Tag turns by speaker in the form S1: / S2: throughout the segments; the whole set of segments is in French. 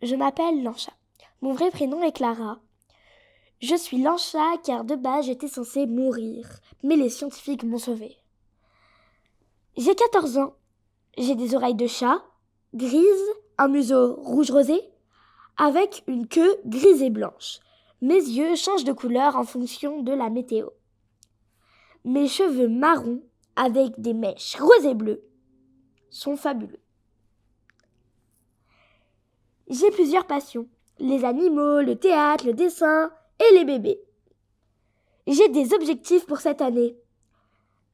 S1: Je m'appelle Lancha. Mon vrai prénom est Clara. Je suis Lancha car de base j'étais censée mourir, mais les scientifiques m'ont sauvée. J'ai 14 ans. J'ai des oreilles de chat, grises, un museau rouge rosé, avec une queue grise et blanche. Mes yeux changent de couleur en fonction de la météo. Mes cheveux marrons, avec des mèches roses et bleues, sont fabuleux. J'ai plusieurs passions, les animaux, le théâtre, le dessin et les bébés. J'ai des objectifs pour cette année.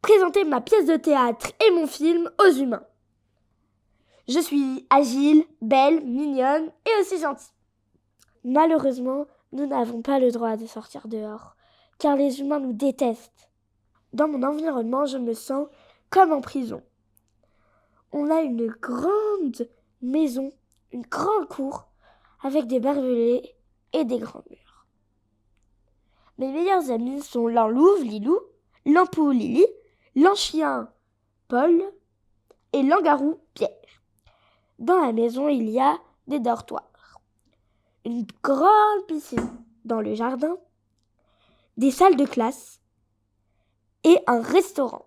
S1: Présenter ma pièce de théâtre et mon film aux humains. Je suis agile, belle, mignonne et aussi gentille. Malheureusement, nous n'avons pas le droit de sortir dehors, car les humains nous détestent. Dans mon environnement, je me sens comme en prison. On a une grande maison, une grande cour, avec des barbelés et des grands murs. Mes meilleurs amis sont l'enlouve, Lilou, l'ampoule, Lily, l'enchien, Paul et l'angarou, Pierre. Dans la maison, il y a des dortoirs, une grande piscine dans le jardin, des salles de classe et un restaurant,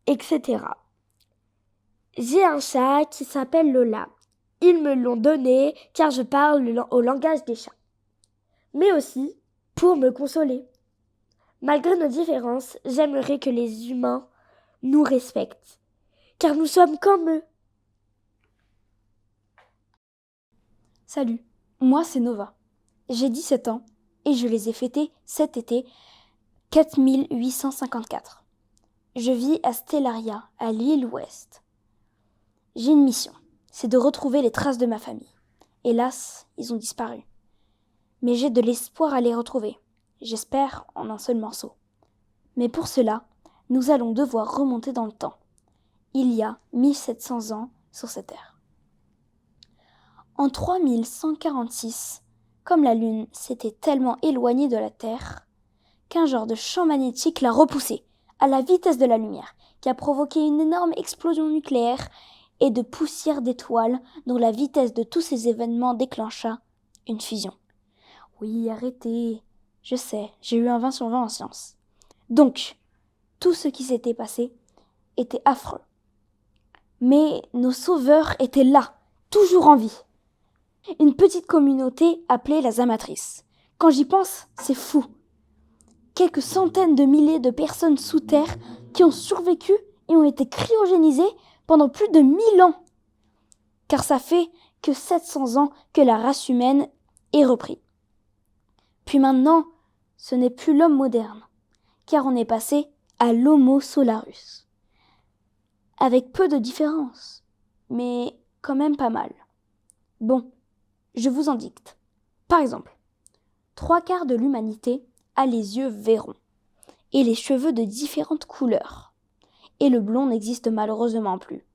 S1: etc. J'ai un chat qui s'appelle Lola. Ils me l'ont donné car je parle au langage des chats, mais aussi pour me consoler. Malgré nos différences, j'aimerais que les humains nous respectent, car nous sommes comme eux.
S2: Salut, moi c'est Nova. J'ai 17 ans et je les ai fêtés cet été 4854. Je vis à Stellaria, à l'île Ouest. J'ai une mission, c'est de retrouver les traces de ma famille. Hélas, ils ont disparu. Mais j'ai de l'espoir à les retrouver. J'espère en un seul morceau. Mais pour cela, nous allons devoir remonter dans le temps. Il y a 1700 ans sur cette terre. En 3146, comme la Lune s'était tellement éloignée de la Terre, qu'un genre de champ magnétique l'a repoussée à la vitesse de la lumière, qui a provoqué une énorme explosion nucléaire et de poussière d'étoiles dont la vitesse de tous ces événements déclencha une fusion. Oui, arrêtez. Je sais, j'ai eu un 20 sur 20 en sciences. Donc, tout ce qui s'était passé était affreux. Mais nos sauveurs étaient là, toujours en vie. Une petite communauté appelée la Zamatrice. Quand j'y pense, c'est fou. Quelques centaines de milliers de personnes sous terre qui ont survécu et ont été cryogénisées pendant plus de 1000 ans. Car ça fait que 700 ans que la race humaine est reprise. Puis maintenant, ce n'est plus l'homme moderne, car on est passé à l'Homo solarus. Avec peu de différence, mais quand même pas mal. Bon, je vous en dicte. Par exemple, 3/4 de l'humanité a les yeux vairons et les cheveux de différentes couleurs. Et le blond n'existe malheureusement plus.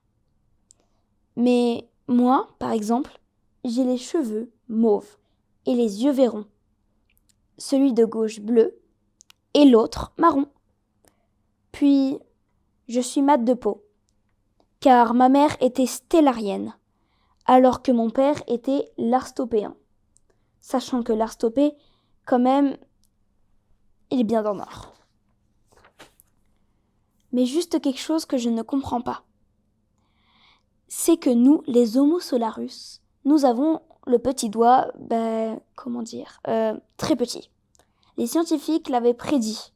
S2: Mais moi, par exemple, j'ai les cheveux mauves et les yeux vairons. Celui de gauche bleu et l'autre marron. Puis, je suis mate de peau, car ma mère était stellarienne, alors que mon père était larstopéen. Sachant que l'arstopé, quand même, il est bien dans le nord. Mais juste quelque chose que je ne comprends pas. C'est que nous, les Homo solarus, nous avons le petit doigt, très petit. Les scientifiques l'avaient prédit.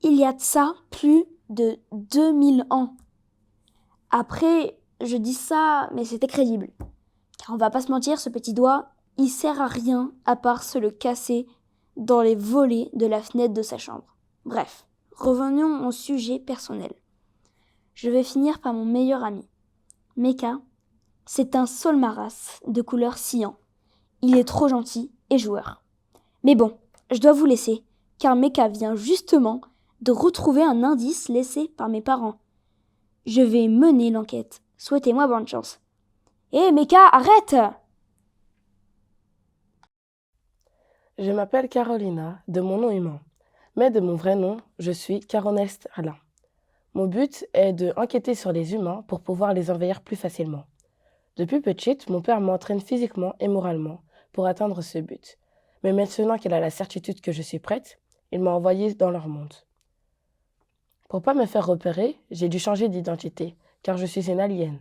S2: Il y a de ça plus de 2000 ans. Après, je dis ça, mais c'était crédible. Car on va pas se mentir, ce petit doigt, il sert à rien à part se le casser dans les volets de la fenêtre de sa chambre. Bref, revenons au sujet personnel. Je vais finir par mon meilleur ami. Meka, c'est un solmaras de couleur cyan. Il est trop gentil et joueur. Mais bon, je dois vous laisser, car Meka vient justement de retrouver un indice laissé par mes parents. Je vais mener l'enquête. Souhaitez-moi bonne chance. Hé, Meka, arrête!
S3: Je m'appelle Carolina, de mon nom humain, mais de mon vrai nom, je suis Caronest Alain. Mon but est de enquêter sur les humains pour pouvoir les envahir plus facilement. Depuis petite, mon père m'entraîne physiquement et moralement pour atteindre ce but. Mais maintenant qu'il a la certitude que je suis prête, il m'a envoyée dans leur monde. Pour pas me faire repérer, j'ai dû changer d'identité, car je suis une alien.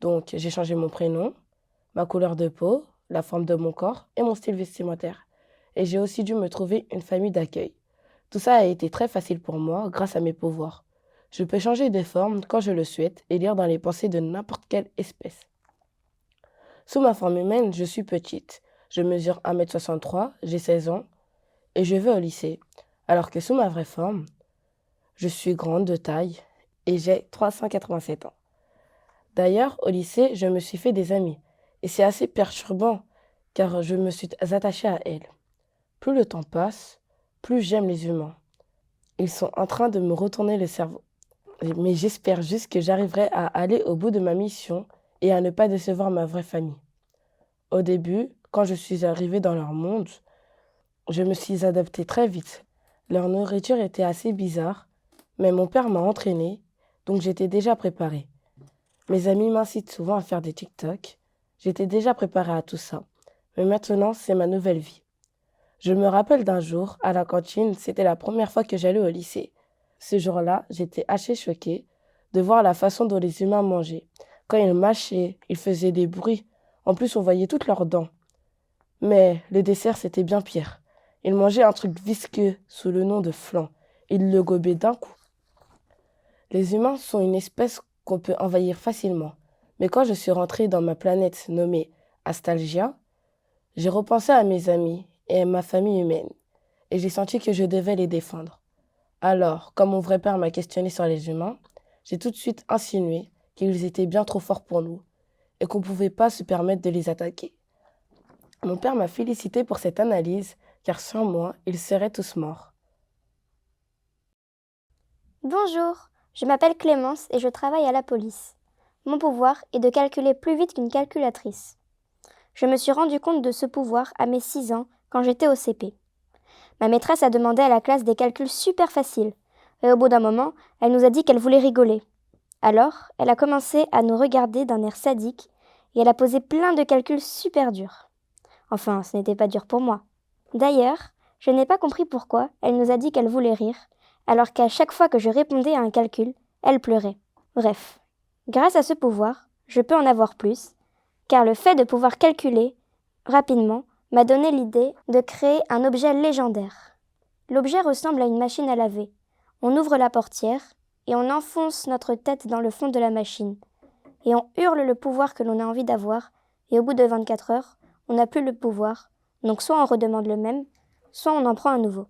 S3: Donc, j'ai changé mon prénom, ma couleur de peau, la forme de mon corps et mon style vestimentaire. Et j'ai aussi dû me trouver une famille d'accueil. Tout ça a été très facile pour moi grâce à mes pouvoirs. Je peux changer de forme quand je le souhaite et lire dans les pensées de n'importe quelle espèce. Sous ma forme humaine, je suis petite. Je mesure 1,63 m, j'ai 16 ans et je vais au lycée. Alors que sous ma vraie forme, je suis grande de taille et j'ai 387 ans. D'ailleurs, au lycée, je me suis fait des amis et c'est assez perturbant car je me suis attachée à elles. Plus le temps passe, plus j'aime les humains. Ils sont en train de me retourner le cerveau. Mais j'espère juste que j'arriverai à aller au bout de ma mission et à ne pas décevoir ma vraie famille. Au début, quand je suis arrivée dans leur monde, je me suis adaptée très vite. Leur nourriture était assez bizarre, mais mon père m'a entraînée, donc j'étais déjà préparée. Mes amis m'incitent souvent à faire des TikTok. J'étais déjà préparée à tout ça, mais maintenant c'est ma nouvelle vie. Je me rappelle d'un jour, à la cantine, c'était la première fois que j'allais au lycée. Ce jour-là, j'étais assez choquée de voir la façon dont les humains mangeaient. Quand ils mâchaient, ils faisaient des bruits. En plus, on voyait toutes leurs dents. Mais le dessert, c'était bien pire. Ils mangeaient un truc visqueux sous le nom de flan. Ils le gobaient d'un coup. Les humains sont une espèce qu'on peut envahir facilement. Mais quand je suis rentrée dans ma planète nommée Astalgia, j'ai repensé à mes amis et à ma famille humaine. Et j'ai senti que je devais les défendre. Alors, quand mon vrai père m'a questionné sur les humains, j'ai tout de suite insinué qu'ils étaient bien trop forts pour nous et qu'on ne pouvait pas se permettre de les attaquer. Mon père m'a félicité pour cette analyse, car sans moi, ils seraient tous morts.
S4: Bonjour, je m'appelle Clémence et je travaille à la police. Mon pouvoir est de calculer plus vite qu'une calculatrice. Je me suis rendu compte de ce pouvoir à mes 6 ans quand j'étais au CP. Ma maîtresse a demandé à la classe des calculs super faciles et au bout d'un moment, elle nous a dit qu'elle voulait rigoler. Alors, elle a commencé à nous regarder d'un air sadique et elle a posé plein de calculs super durs. Enfin, ce n'était pas dur pour moi. D'ailleurs, je n'ai pas compris pourquoi elle nous a dit qu'elle voulait rire, alors qu'à chaque fois que je répondais à un calcul, elle pleurait. Bref, grâce à ce pouvoir, je peux en avoir plus, car le fait de pouvoir calculer rapidement m'a donné l'idée de créer un objet légendaire. L'objet ressemble à une machine à laver. On ouvre la portière et on enfonce notre tête dans le fond de la machine. Et on hurle le pouvoir que l'on a envie d'avoir, et au bout de 24 heures, on n'a plus le pouvoir. Donc soit on redemande le même, soit on en prend un nouveau.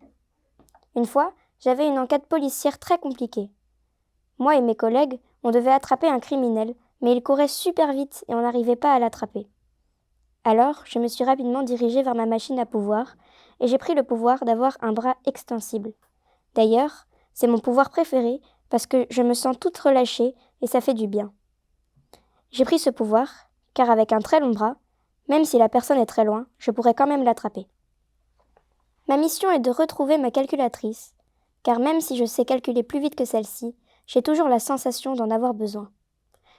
S4: Une fois, j'avais une enquête policière très compliquée. Moi et mes collègues, on devait attraper un criminel, mais il courait super vite et on n'arrivait pas à l'attraper. Alors, je me suis rapidement dirigée vers ma machine à pouvoir, et j'ai pris le pouvoir d'avoir un bras extensible. D'ailleurs, c'est mon pouvoir préféré, parce que je me sens toute relâchée, et ça fait du bien. J'ai pris ce pouvoir, car avec un très long bras, même si la personne est très loin, je pourrais quand même l'attraper. Ma mission est de retrouver ma calculatrice, car même si je sais calculer plus vite que celle-ci, j'ai toujours la sensation d'en avoir besoin.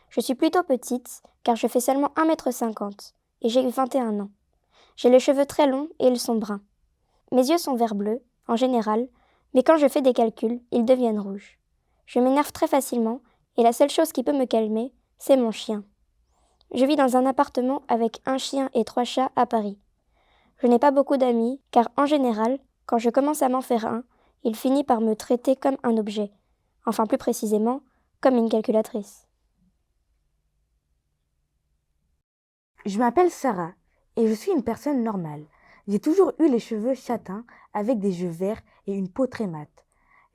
S4: Je suis plutôt petite, car je fais seulement 1,50 m, et j'ai 21 ans. J'ai les cheveux très longs et ils sont bruns. Mes yeux sont vert bleu, en général, mais quand je fais des calculs, ils deviennent rouges. Je m'énerve très facilement, et la seule chose qui peut me calmer, c'est mon chien. Je vis dans un appartement avec un chien et 3 chats à Paris. Je n'ai pas beaucoup d'amis, car en général, quand je commence à m'en faire un, il finit par me traiter comme un objet. Enfin plus précisément, comme une calculatrice.
S5: Je m'appelle Sarah et je suis une personne normale. J'ai toujours eu les cheveux châtains avec des yeux verts et une peau très mate.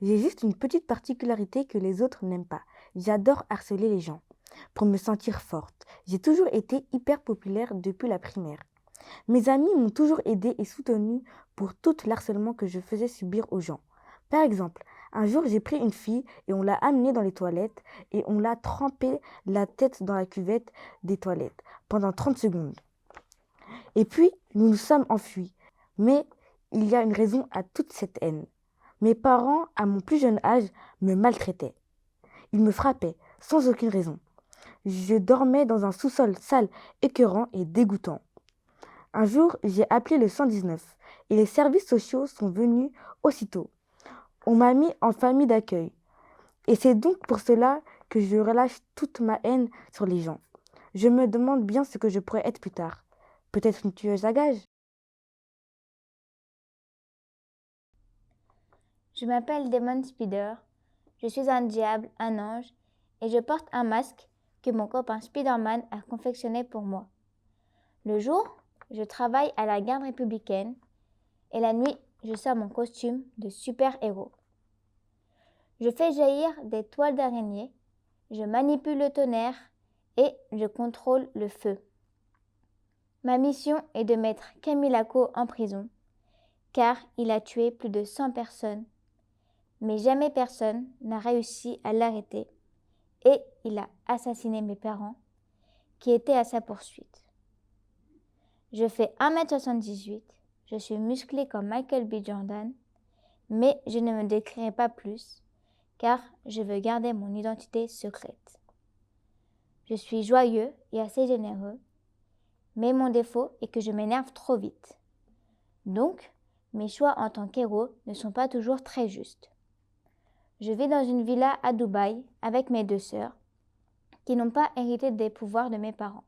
S5: J'ai juste une petite particularité que les autres n'aiment pas. J'adore harceler les gens. Pour me sentir forte, j'ai toujours été hyper populaire depuis la primaire. Mes amis m'ont toujours aidée et soutenue pour tout l'harcèlement que je faisais subir aux gens. Par exemple, un jour j'ai pris une fille et on l'a amenée dans les toilettes et on l'a trempé la tête dans la cuvette des toilettes pendant 30 secondes. Et puis, nous nous sommes enfuis. Mais il y a une raison à toute cette haine. Mes parents, à mon plus jeune âge, me maltraitaient. Ils me frappaient, sans aucune raison. Je dormais dans un sous-sol sale, écœurant et dégoûtant. Un jour, j'ai appelé le 119 et les services sociaux sont venus aussitôt. On m'a mis en famille d'accueil. Et c'est donc pour cela que je relâche toute ma haine sur les gens. Je me demande bien ce que je pourrais être plus tard. Peut-être une tueuse à gages.
S6: Je m'appelle Demon Spider. Je suis un diable, un ange, et je porte un masque que mon copain Spider-Man a confectionné pour moi. Le jour, je travaille à la garde républicaine, et la nuit, je sors mon costume de super-héros. Je fais jaillir des toiles d'araignée, je manipule le tonnerre et je contrôle le feu. Ma mission est de mettre Camilako en prison, car il a tué plus de 100 personnes, mais jamais personne n'a réussi à l'arrêter et il a assassiné mes parents qui étaient à sa poursuite. Je fais 1m78, je suis musclé comme Michael B. Jordan, mais je ne me décrirai pas plus, car je veux garder mon identité secrète. Je suis joyeux et assez généreux, mais mon défaut est que je m'énerve trop vite. Donc, mes choix en tant qu'héros ne sont pas toujours très justes. Je vis dans une villa à Dubaï avec mes 2 sœurs, qui n'ont pas hérité des pouvoirs de mes parents.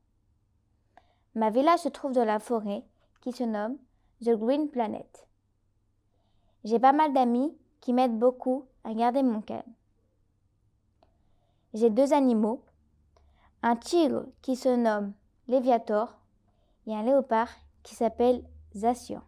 S6: Ma villa se trouve dans la forêt qui se nomme The Green Planet. J'ai pas mal d'amis qui m'aident beaucoup à garder mon calme. J'ai 2 animaux, un tigre qui se nomme Léviator et un léopard qui s'appelle Zacian.